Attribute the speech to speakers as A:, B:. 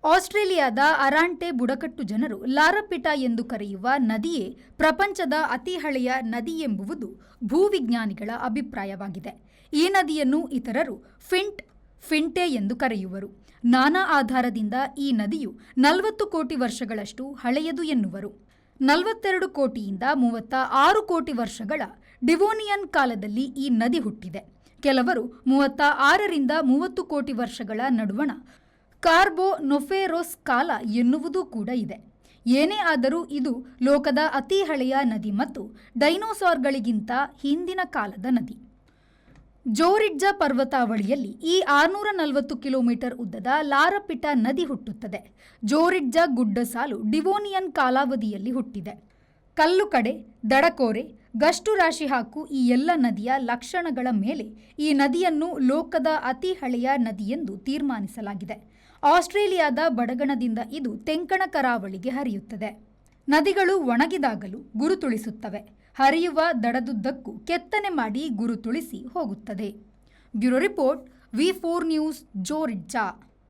A: ಆಸ್ಟ್ರೇಲಿಯಾದ ಅರಾಂಟೆ ಬುಡಕಟ್ಟು ಜನರು ಲಾರಪಿಟಾ ಎಂದು ಕರೆಯುವ ನದಿಯೇ ಪ್ರಪಂಚದ ಅತಿ ಹಳೆಯ ನದಿ ಎಂಬುವುದು ಭೂವಿಜ್ಞಾನಿಗಳ ಅಭಿಪ್ರಾಯವಾಗಿದೆ. ಈ ನದಿಯನ್ನು ಇತರರು ಫಿಂಟೆ ಎಂದು ಕರೆಯುವರು. ನಾನಾ ಆಧಾರದಿಂದ ಈ ನದಿಯು 40 ಕೋಟಿ ವರ್ಷಗಳಷ್ಟು ಹಳೆಯದು ಎನ್ನುವರು. 42 ಕೋಟಿಯಿಂದ 36 ಕೋಟಿ ವರ್ಷಗಳ ಡಿವೋನಿಯನ್ ಕಾಲದಲ್ಲಿ ಈ ನದಿ ಹುಟ್ಟಿದೆ. ಕೆಲವರು 36ರಿಂದ 30 ಕೋಟಿ ವರ್ಷಗಳ ನಡುವಣ ಕಾರ್ಬೋನೊಫೆರೋಸ್ ಕಾಲ ಎನ್ನುವುದೂ ಕೂಡ ಇದೆ. ಏನೇ ಆದರೂ ಇದು ಲೋಕದ ಅತಿ ಹಳೆಯ ನದಿ ಮತ್ತು ಡೈನೋಸಾರ್ಗಳಿಗಿಂತ ಹಿಂದಿನ ಕಾಲದ ನದಿ. ಜೋರಿಡ್ಜ ಪರ್ವತಾವಳಿಯಲ್ಲಿ ಈ 640 ಕಿಲೋಮೀಟರ್ ಉದ್ದದ ಲಾರಪಿಟಾ ನದಿ ಹುಟ್ಟುತ್ತದೆ. ಜೋರಿಡ್ಜ ಗುಡ್ಡ ಸಾಲು ಡಿವೋನಿಯನ್ ಕಾಲಾವಧಿಯಲ್ಲಿ ಹುಟ್ಟಿದೆ. ಕಲ್ಲು ಕಡೆ, ದಡಕೋರೆ, ಗಷ್ಟು ರಾಶಿ ಹಾಕು ಈ ಎಲ್ಲ ನದಿಯ ಲಕ್ಷಣಗಳ ಮೇಲೆ ಈ ನದಿಯನ್ನು ಲೋಕದ ಅತಿ ಹಳೆಯ ನದಿಯೆಂದು ತೀರ್ಮಾನಿಸಲಾಗಿದೆ. ಆಸ್ಟ್ರೇಲಿಯಾದ ಬಡಗಣದಿಂದ ಇದು ತೆಂಕಣ ಕರಾವಳಿಗೆ ಹರಿಯುತ್ತದೆ. ನದಿಗಳು ಒಣಗಿದಾಗಲೂ ಗುರುತುಳಿಸುತ್ತವೆ. ಹರಿಯುವ ದಡದುದ್ದಕ್ಕೂ ಕೆತ್ತನೆ ಮಾಡಿ ಗುರುತುಳಿಸಿ ಹೋಗುತ್ತದೆ. Bureau report, V4 news, ಜೋರಿಡ್ಜ.